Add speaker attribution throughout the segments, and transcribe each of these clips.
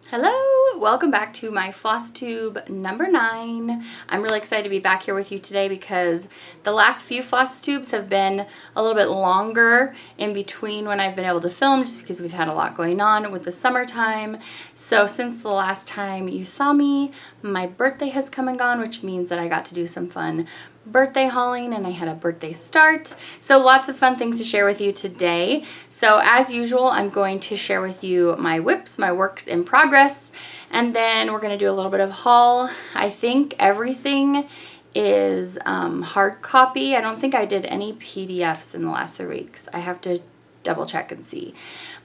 Speaker 1: Hello, welcome back to my Flosstube number 9. I'm really excited to be back here with you today because the last few Flosstubes have been a little bit longer in between when I've been able to film, just because we've had a lot going on with the summertime. So since the last time you saw me, my birthday has come and gone, which means that I got to do some fun birthday hauling and I had a birthday start. So lots of fun things to share with you today. So as usual, I'm going to share with you my whips, my works in progress, and then we're going to do a little bit of haul. I think everything is hard copy. I don't think I did any PDFs in the last 3 weeks. I have to double check and see.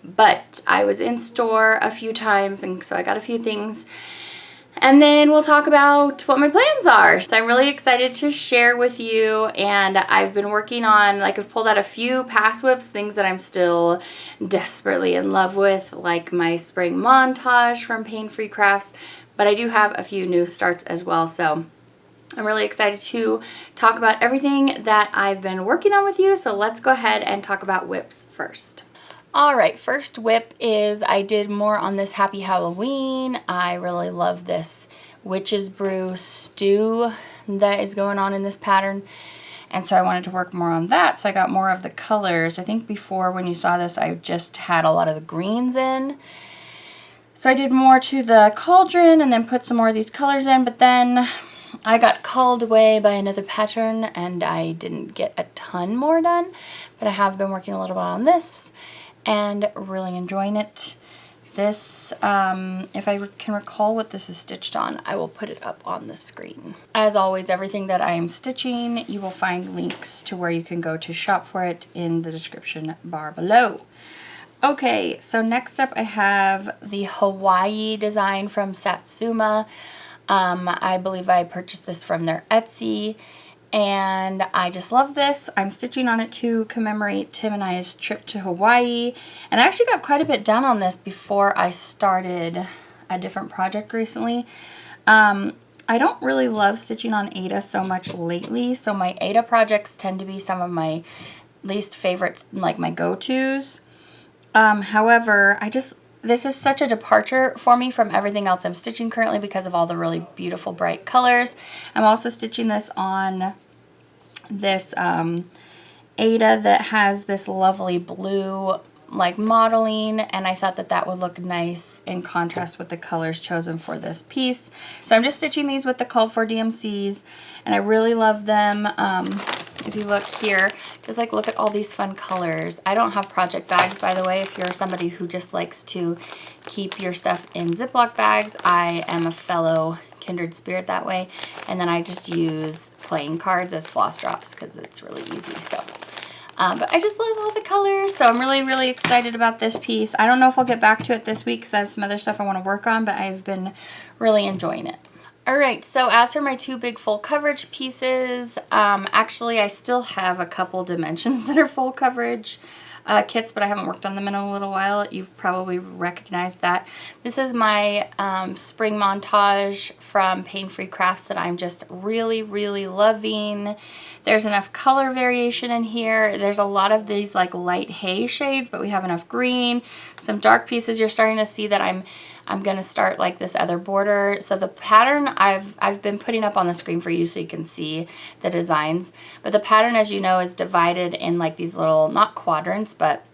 Speaker 1: But I was in store a few times, and so I got a few things. And then we'll talk about what my plans are. So I'm really excited to share with you, and I've been working on, I've pulled out a few past whips, things that I'm still desperately in love with, like my spring montage from Pain Free Crafts, but I do have a few new starts as well. So I'm really excited to talk about everything that I've been working on with you. So let's go ahead and talk about whips first. Alright, first whip is I did more on this Happy Halloween. I really love this witch's brew stew that is going on in this pattern. And so I wanted to work more on that. So I got more of the colors. I think before when you saw this, I just had a lot of the greens in. So I did more to the cauldron and then put some more of these colors in. But then I got called away by another pattern and I didn't get a ton more done. But I have been working a little bit on this and really enjoying it. This, if I can recall what this is stitched on, I will put it up on the screen. As always, everything that I am stitching, you will find links to where you can go to shop for it in the description bar below. Okay, so next up I have the Hawaii design from Satsuma. I believe I purchased this from their Etsy, and I just love this. I'm stitching on it to commemorate Tim and I's trip to Hawaii, and I actually got quite a bit done on this before I started a different project recently. I don't really love stitching on Aida so much lately, so my Aida projects tend to be some of my least favorites, like my go-tos. However, this is such a departure for me from everything else I'm stitching currently because of all the really beautiful bright colors. I'm also stitching this on this Aida that has this lovely blue modeling, and I thought that that would look nice in contrast with the colors chosen for this piece. So I'm just stitching these with the Called For DMCs, and I really love them. If you look here, just look at all these fun colors. I don't have project bags, by the way. If you're somebody who just likes to keep your stuff in Ziploc bags, I am a fellow kindred spirit that way. And then I just use playing cards as floss drops because it's really easy. So, but I just love all the colors. So I'm really, really excited about this piece. I don't know if I'll get back to it this week because I have some other stuff I want to work on, but I've been really enjoying it. Alright, so as for my 2 big full coverage pieces, actually I still have a couple dimensions that are full coverage kits, but I haven't worked on them in a little while. You've probably recognized that. This is my spring montage from Pain Free Crafts that I'm just really, really loving. There's enough color variation in here. There's a lot of these light hay shades, but we have enough green. Some dark pieces. You're starting to see that I'm going to start this other border. So the pattern I've been putting up on the screen for you so you can see the designs. But the pattern, as you know, is divided in these little, not quadrants, but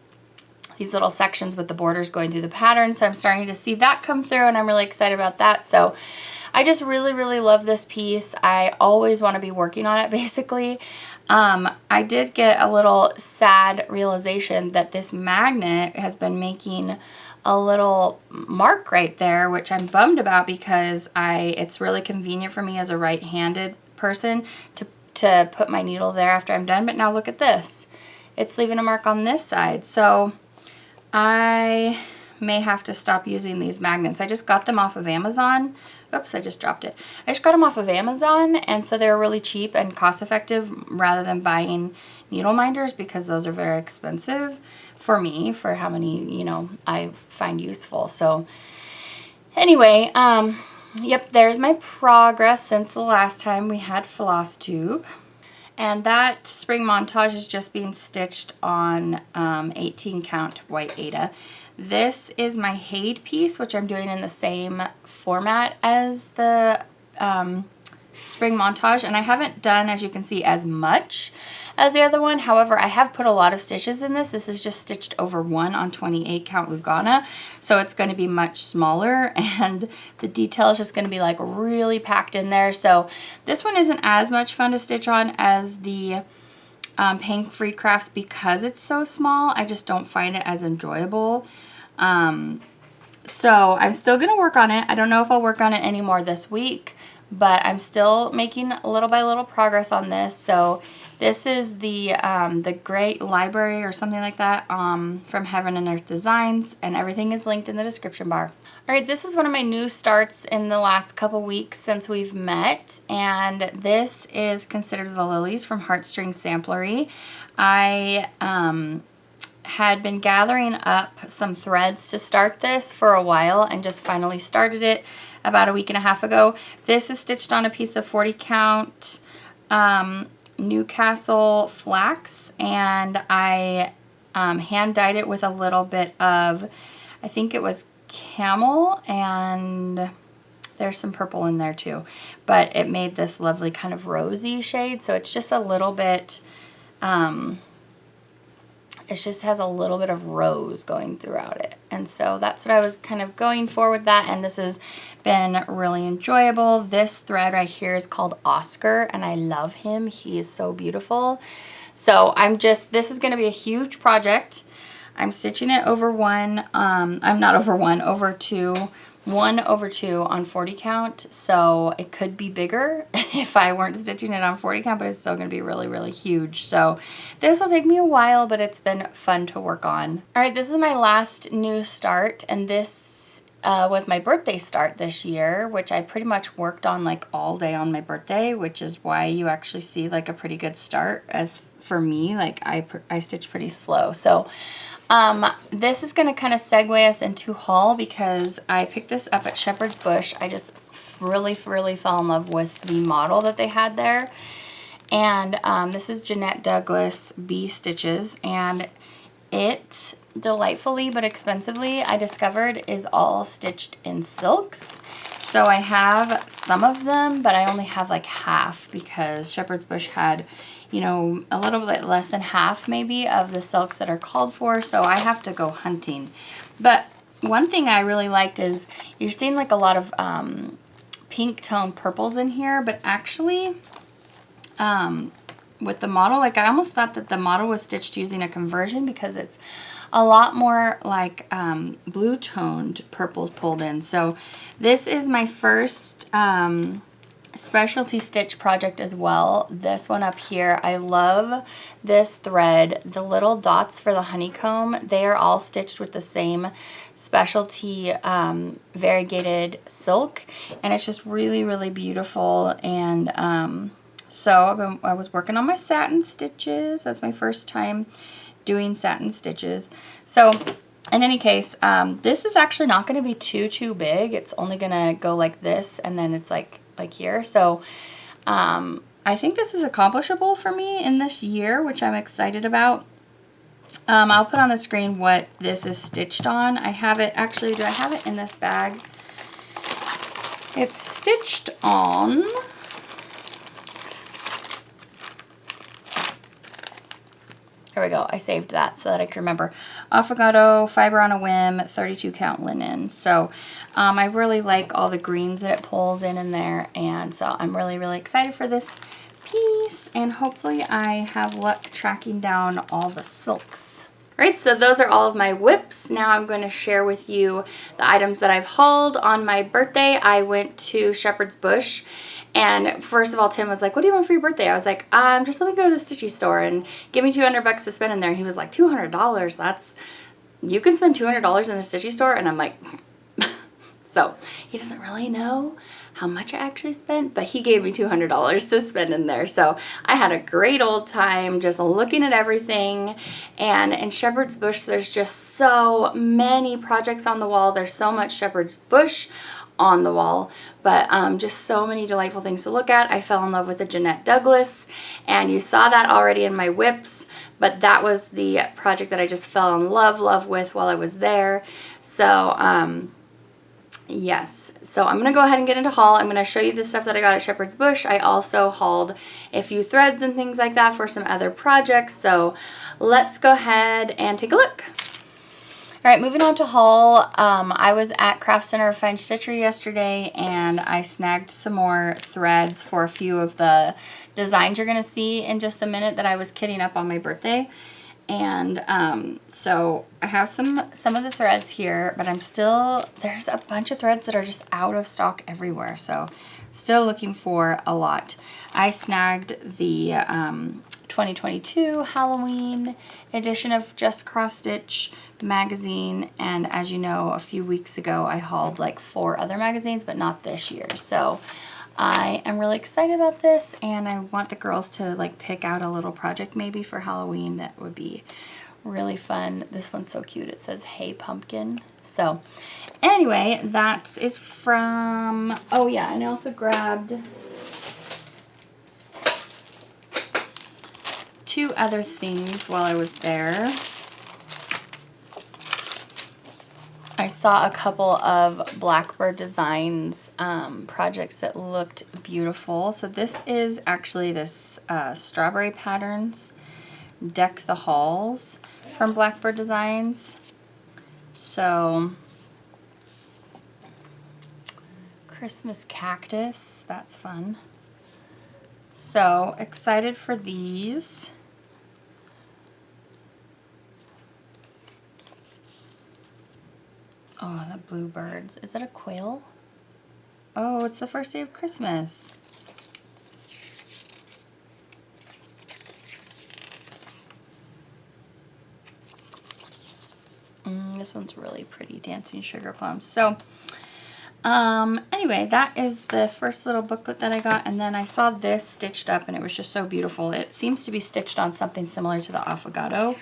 Speaker 1: these little sections with the borders going through the pattern. So I'm starting to see that come through, and I'm really excited about that. So I just really, really love this piece. I always want to be working on it, basically. I did get a little sad realization that this magnet has been making a little mark right there, which I'm bummed about because it's really convenient for me as a right-handed person to put my needle there after I'm done. But now look at this. It's leaving a mark on this side. So I may have to stop using these magnets. I just got them off of Amazon. Oops, I just dropped it. I just got them off of Amazon, and so they're really cheap and cost-effective rather than buying needle minders because those are very expensive for me, for how many, I find useful. So anyway, yep, there's my progress since the last time we had Flosstube. And that spring montage is just being stitched on 18 count white Aida. This is my Haid piece, which I'm doing in the same format as the spring montage, and I haven't done, as you can see, as much as the other one. However, I have put a lot of stitches in this. This is just stitched over 1 on 28 count Lugana, so it's going to be much smaller, and the detail is just going to be like really packed in there. So this one isn't as much fun to stitch on as the Pink Free Crafts because it's so small. I just don't find it as enjoyable. So I'm still going to work on it. I don't know if I'll work on it anymore this week, but I'm still making little by little progress on this. So this is the Great Library or something like that from Heaven and Earth Designs, and everything is linked in the description bar. All right, this is one of my new starts in the last couple weeks since we've met, and this is considered the Lilies from Heartstring Samplery. I had been gathering up some threads to start this for a while and just finally started it about a week and a half ago. This is stitched on a piece of 40 count Newcastle flax, and I hand dyed it with a little bit of, I think it was camel, and there's some purple in there too, but it made this lovely kind of rosy shade. So it's just a little bit it just has a little bit of rose going throughout it. And so that's what I was kind of going for with that. And this has been really enjoyable. This thread right here is called Oscar, and I love him. He is so beautiful. So this is going to be a huge project. I'm stitching it over 1 over 2 on 40 count, so it could be bigger if I weren't stitching it on 40 count, but it's still going to be really, really huge. So this will take me a while, but it's been fun to work on. All right, this is my last new start, and this was my birthday start this year, which I pretty much worked on like all day on my birthday, which is why you actually see like a pretty good start. As for me, like I stitch pretty slow. So this is going to kind of segue us into haul because I picked this up at Shepherd's Bush. I just really fell in love with the model that they had there. And this is Jeanette Douglas Bee Stitches, and it delightfully but expensively, I discovered, is all stitched in silks. So I have some of them, but I only have like half because Shepherd's Bush had, you know, a little bit less than half maybe of the silks that are called for, so I have to go hunting. But one thing I really liked is you're seeing like a lot of pink tone purples in here, but actually with the model, like I almost thought that the model was stitched using a conversion because it's a lot more like blue toned purples pulled in. So this is my first specialty stitch project as well. This one up here, I love this thread. The little dots for the honeycomb, they are all stitched with the same specialty variegated silk, and it's just really beautiful. And so I was working on my satin stitches. That's my first time doing satin stitches. So in any case, this is actually not going to be too big. It's only going to go like this, and then it's like here. So I think this is accomplishable for me in this year, which I'm excited about. I'll put on the screen what this is stitched on. I have it, actually, do I have it in this bag? It's stitched on, here we go, I saved that so that I can remember. Affogato, Fiber on a Whim, 32 count linen. So I really like all the greens that it pulls in there, and so I'm really excited for this piece, and hopefully I have luck tracking down all the silks. All right, so those are all of my whips. Now I'm going to share with you the items that I've hauled. On my birthday, I went to Shepherd's Bush, and first of all, Tim was like, what do you want for your birthday? I was like, just let me go to the stitchy store and give me $200 to spend in there. And he was like, $200? You can spend $200 in a stitchy store? And I'm like, So he doesn't really know how much I actually spent, but he gave me $200 to spend in there. So I had a great old time just looking at everything. And in Shepherd's Bush, there's just so many projects on the wall. There's so much Shepherd's Bush on the wall, but just so many delightful things to look at. I fell in love with the Jeanette Douglas, and you saw that already in my whips, but that was the project that I just fell in love with while I was there. So yes, so I'm going to go ahead and get into haul. I'm going to show you the stuff that I got at Shepherd's Bush. I also hauled a few threads and things like that for some other projects. So let's go ahead and take a look. All right, moving on to haul. I was at Craft Center of Fine Stitchery yesterday, and I snagged some more threads for a few of the designs you're going to see in just a minute that I was kitting up on my birthday. And so I have some of the threads here, but there's a bunch of threads that are just out of stock everywhere. So still looking for a lot. I snagged the 2022 Halloween edition of Just Cross Stitch magazine, and as you know, a few weeks ago I hauled like 4 other magazines, but not this year. So I am really excited about this, and I want the girls to like pick out a little project maybe for Halloween that would be really fun. This one's so cute. It says "Hey Pumpkin." So anyway, that is from, oh yeah, and I also grabbed 2 other things while I was there. I saw a couple of Blackbird Designs projects that looked beautiful. So this is actually this Strawberry Patterns Deck the Halls from Blackbird Designs. So Christmas cactus, that's fun. So excited for these. Oh, the bluebirds. Is that a quail? Oh, it's the first day of Christmas. This one's really pretty, Dancing Sugar Plums. So, anyway, that is the first little booklet that I got, and then I saw this stitched up, and it was just so beautiful. It seems to be stitched on something similar to the Affogato.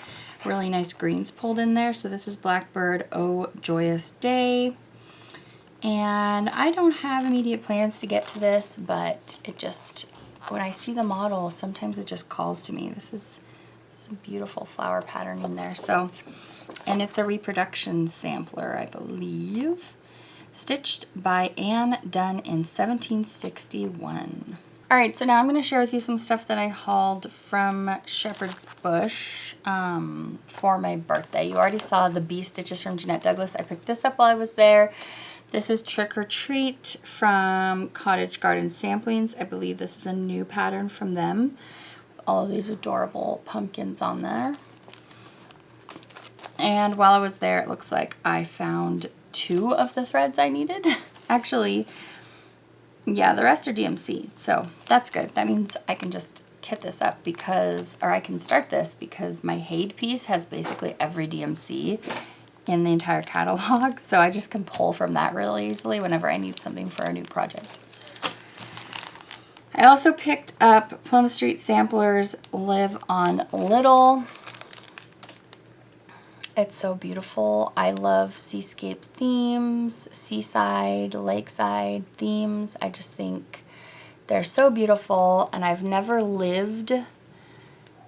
Speaker 1: Really nice greens pulled in there. So this is Blackbird, Oh Joyous Day. And I don't have immediate plans to get to this, but it just, when I see the model, sometimes it just calls to me. This is some beautiful flower pattern in there. So, and it's a reproduction sampler, I believe. Stitched by Anne Dunn in 1761. All right, so now I'm going to share with you some stuff that I hauled from Shepherd's Bush for my birthday. You already saw the bee stitches from Jeanette Douglas. I picked this up while I was there. This is Trick or Treat from Cottage Garden Samplings. I believe this is a new pattern from them. All of these adorable pumpkins on there. And while I was there, it looks like I found 2 of the threads I needed. Actually, yeah, the rest are DMC, so that's good. That means I can just kit this up because, or I can start this because my Haid piece has basically every DMC in the entire catalog, so I just can pull from that really easily whenever I need something for a new project. I also picked up Plum Street Samplers Live on Little. It's so beautiful. I love seascape themes, seaside, lakeside themes. I just think they're so beautiful, and I've never lived,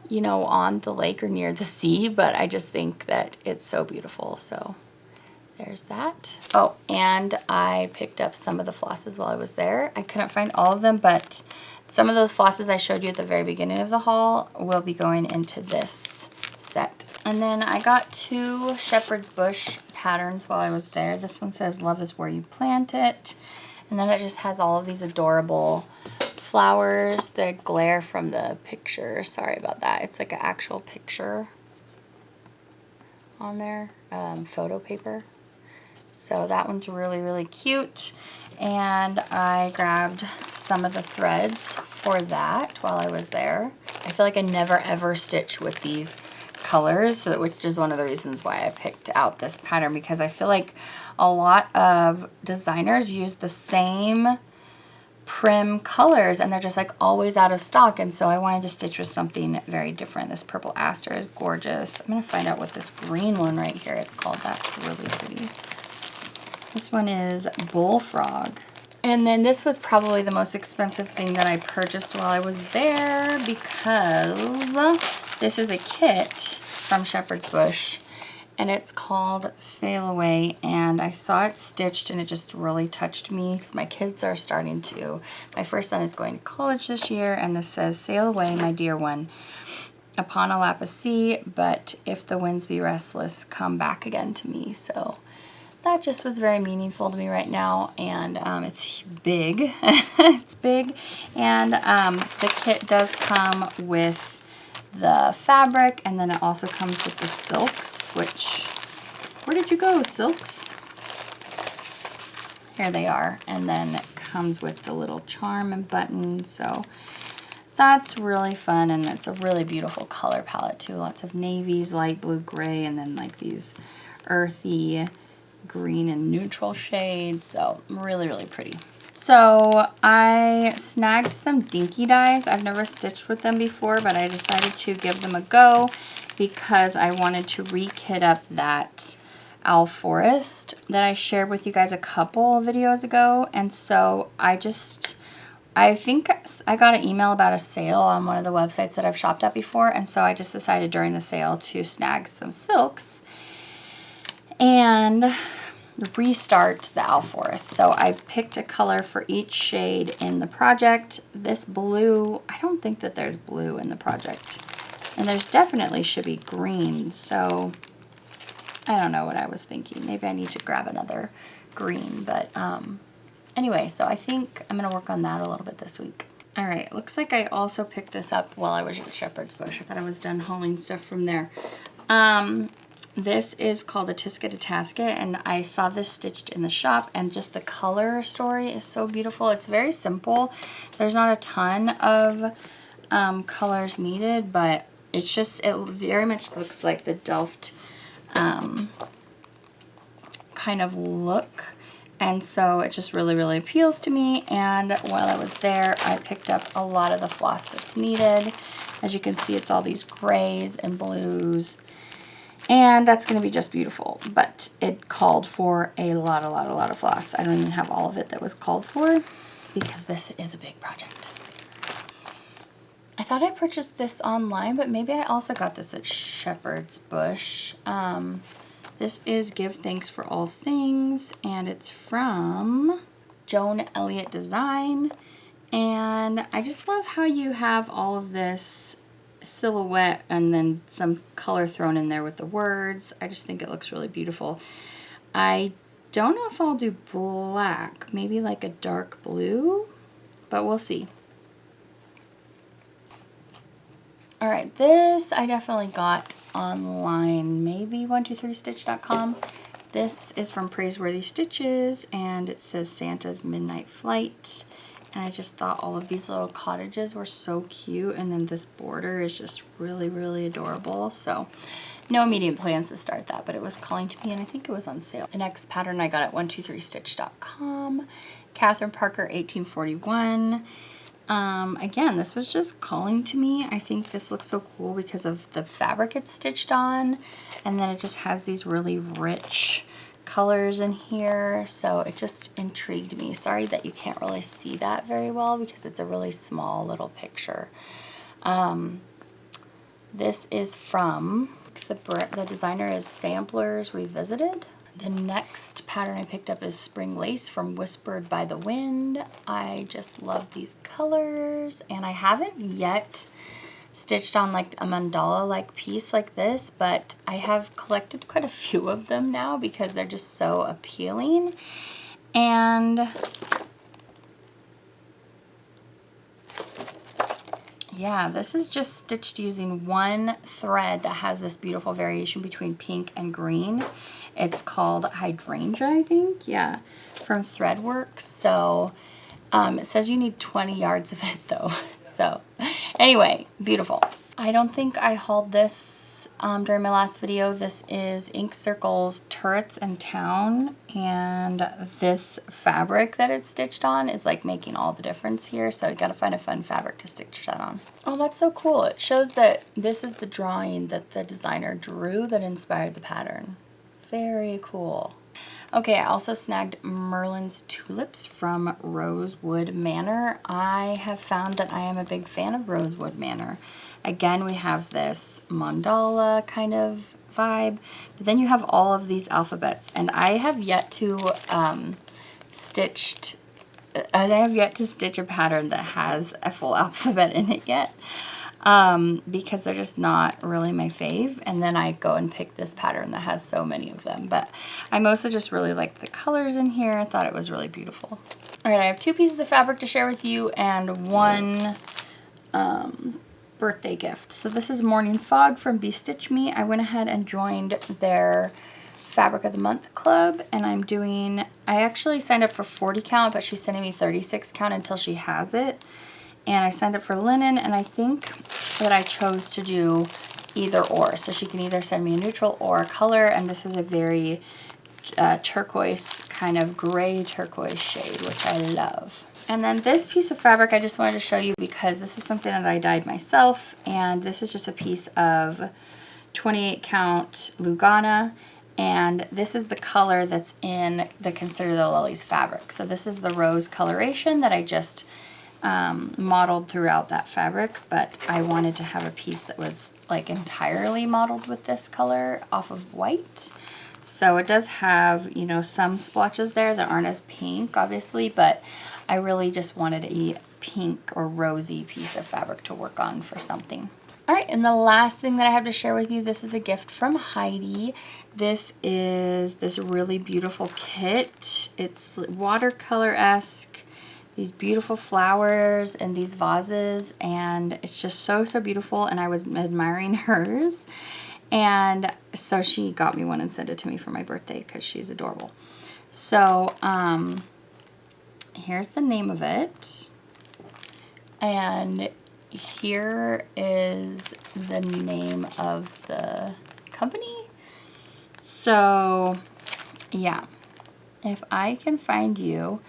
Speaker 1: you know, on the lake or near the sea, but I just think that it's so beautiful. So there's that. Oh, and I picked up some of the flosses while I was there. I couldn't find all of them, but some of those flosses I showed you at the very beginning of the haul will be going into this set. And then I got 2 Shepherd's Bush patterns while I was there. This one says Love is Where You Plant It. And then it just has all of these adorable flowers. The glare from the picture, sorry about that. It's like an actual picture on there, photo paper. So that one's really, really cute. And I grabbed some of the threads for that while I was there. I feel like I never ever stitch with these colors, which is one of the reasons why I picked out this pattern, because I feel like a lot of designers use the same prim colors and they're just like always out of stock, and so I wanted to stitch with something very different. This purple aster is gorgeous. I'm gonna find out what this green one right here is called. That's really pretty. This one is Bullfrog. And then this was probably the most expensive thing that I purchased while I was there, because this is a kit from Shepherd's Bush and it's called Sail Away, and I saw it stitched and it just really touched me because my kids are starting to, my first son is going to college this year, and this says, "Sail away, my dear one, upon a lap of sea, but if the winds be restless, come back again to me." So that just was very meaningful to me right now, and it's big. It's big, and the kit does come with the fabric, and then it also comes with the silks, which, where did you go, silks? Here they are, and then it comes with the little charm and button, so that's really fun, and it's a really beautiful color palette too. Lots of navies, light blue, gray, and then like these earthy green and neutral shades, so really, really pretty. So I snagged some dinky dies. I've never stitched with them before, but I decided to give them a go because I wanted to re-kit up that Owl Forest that I shared with you guys a couple videos ago. And so I think I got an email about a sale on one of the websites that I've shopped at before, and so I just decided during the sale to snag some silks and restart the Owl Forest. So I picked a color for each shade in the project. This blue, I don't think that there's blue in the project, and there's definitely should be green, so I don't know what I was thinking. Maybe I need to grab another green, but anyway, so I think I'm gonna work on that a little bit this week. All right, looks like I also picked this up while I was at Shepherd's Bush. I thought I was done hauling stuff from there. This is called a Tisket to Tasket, and I saw this stitched in the shop, and just the color story is so beautiful. It's very simple. There's not a ton of colors needed, but it's just, it very much looks like the Delft kind of look, and so it just really, really appeals to me. And while I was there, I picked up a lot of the floss that's needed. As you can see, it's all these grays and blues, and that's going to be just beautiful, but it called for a lot of floss. I don't even have all of it that was called for because this is a big project. I thought I purchased this online, but maybe I also got this at Shepherd's Bush. This is Give Thanks for All Things, and it's from Joan Elliott Design. And I just love how you have all of this silhouette and then some color thrown in there with the words. I just think it looks really beautiful. I don't know if I'll do black, maybe like a dark blue, but we'll see. All right, this I definitely got online, maybe 123stitch.com. This is from Praiseworthy Stitches, and it says Santa's Midnight Flight. And I just thought all of these little cottages were so cute, and then this border is just really, really adorable. So no immediate plans to start that, but it was calling to me, and I think it was on sale. The next pattern I got at 123stitch.com, Catherine Parker 1841. Again, this was just calling to me. I think this looks so cool because of the fabric it's stitched on, and then it just has these really rich colors in here, so it just intrigued me. Sorry that you can't really see that very well because it's a really small little picture. This is from, the designer is Samplers Revisited. The next pattern I picked up is Spring Lace from Whispered by the Wind. I just love these colors, and I haven't yet stitched on like a mandala like piece like this, but I have collected quite a few of them now because they're just so appealing. And yeah, this is just stitched using one thread that has this beautiful variation between pink and green. It's called Hydrangea, I think. Yeah, from Threadworks. So it says you need 20 yards of it though. So anyway, beautiful. I don't think I hauled this during my last video. This is Ink Circle's Turrets and Town, and this fabric that it's stitched on is like making all the difference here, so you gotta find a fun fabric to stitch that on. Oh, that's so cool. It shows that this is the drawing that the designer drew that inspired the pattern. Very cool. Okay, I also snagged Merlin's Tulips from Rosewood Manor. I have found that I am a big fan of Rosewood Manor. Again, we have this mandala kind of vibe, but then you have all of these alphabets, and I have yet to stitch a pattern that has a full alphabet in it yet, because they're just not really my fave. And then I go and pick this pattern that has so many of them, but I mostly just really liked the colors in here. I thought it was really beautiful. All right, I have 2 pieces of fabric to share with you and one birthday gift. So this is Morning Fog from Be Stitch Me. I went ahead and joined their Fabric of the Month club, and I actually signed up for 40 count, but she's sending me 36 count until she has it. And I signed up for linen, and I think that I chose to do either or. So she can either send me a neutral or a color, and this is a very turquoise, kind of gray turquoise shade, which I love. And then this piece of fabric I just wanted to show you because this is something that I dyed myself, and this is just a piece of 28 count Lugana, and this is the color that's in the Consider the Lilies fabric. So this is the rose coloration that I just modeled throughout that fabric, but I wanted to have a piece that was like entirely modeled with this color off of white. So it does have, you know, some splotches there that aren't as pink, obviously, but I really just wanted a pink or rosy piece of fabric to work on for something. All right, and the last thing that I have to share with you, this is a gift from Heidi. This is this really beautiful kit. It's watercolor-esque, these beautiful flowers and these vases, and it's just so, so beautiful, and I was admiring hers. And so she got me one and sent it to me for my birthday because she's adorable. So here's the name of it, and here is the name of the company. So yeah, if I can find you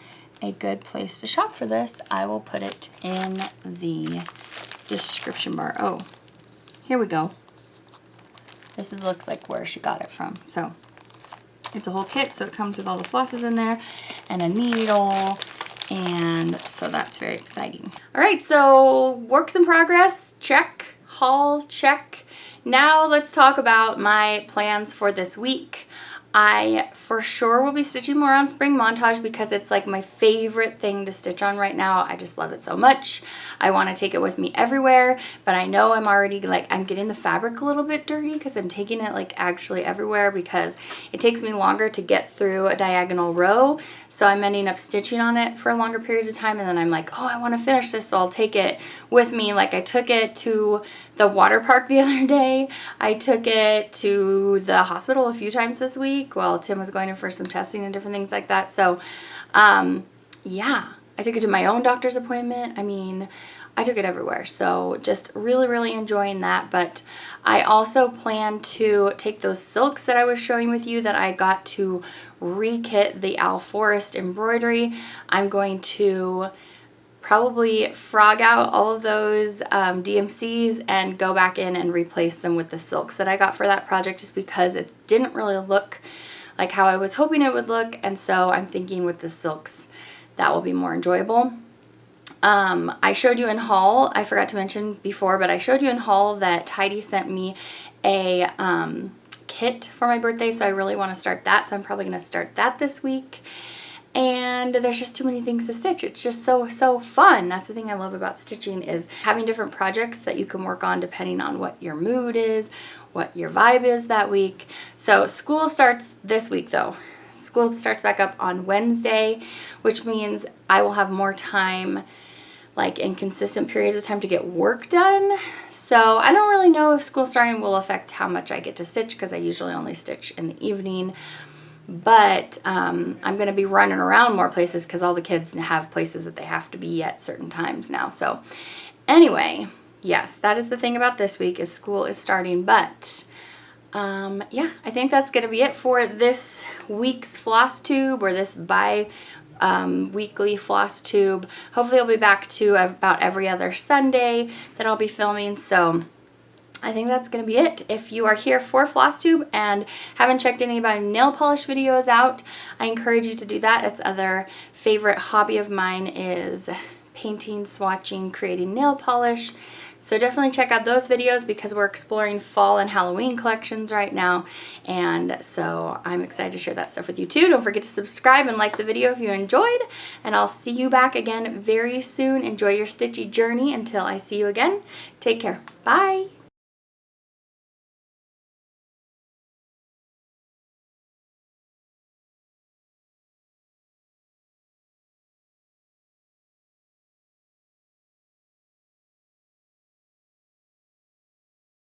Speaker 1: a good place to shop for this, I will put it in the description bar. Oh, here we go. This looks like where she got it from. So it's a whole kit, so it comes with all the flosses in there and a needle, and so that's very exciting. All right, so works in progress, check. Haul, check. Now let's talk about my plans for this week. I for sure will be stitching more on Spring Montage because it's like my favorite thing to stitch on right now. I just love it so much. I want to take it with me everywhere, but I know I'm already like, I'm getting the fabric a little bit dirty because I'm taking it like actually everywhere because it takes me longer to get through a diagonal row. So I'm ending up stitching on it for longer periods of time, and then I'm like, oh, I want to finish this, so I'll take it with me. Like I took it to the water park the other day. I took it to the hospital a few times this week while Tim was going in for some testing and different things like that. So yeah, I took it to my own doctor's appointment. I mean, I took it everywhere. So just really, really enjoying that. But I also plan to take those silks that I was showing with you that I got to re-kit the Owl Forest embroidery. I'm going to probably frog out all of those DMCs and go back in and replace them with the silks that I got for that project, just because it didn't really look like how I was hoping it would look, and so I'm thinking with the silks that will be more enjoyable. I showed you in haul, I forgot to mention before, but I showed you in haul that Heidi sent me a kit for my birthday, so I really want to start that, so I'm probably going to start that this week. And there's just too many things to stitch. It's just so fun. That's the thing I love about stitching, is having different projects that you can work on depending on what your mood is, what your vibe is that week. So school starts this week though. School starts back up on Wednesday, which means I will have more time like in consistent periods of time to get work done. So I don't really know if school starting will affect how much I get to stitch, because I usually only stitch in the evening. But I'm going to be running around more places because all the kids have places that they have to be at certain times now. So anyway, yes, that is the thing about this week, is school is starting. But yeah, I think that's going to be it for this week's Flosstube, or this weekly Flosstube. Hopefully I'll be back to about every other Sunday that I'll be filming. So I think that's going to be it. If you are here for Flosstube and haven't checked any of my nail polish videos out, I encourage you to do that. That's other favorite hobby of mine, is painting, swatching, creating nail polish. So definitely check out those videos, because we're exploring fall and Halloween collections right now. And so I'm excited to share that stuff with you too. Don't forget to subscribe and like the video if you enjoyed. And I'll see you back again very soon. Enjoy your stitchy journey until I see you again. Take care. Bye.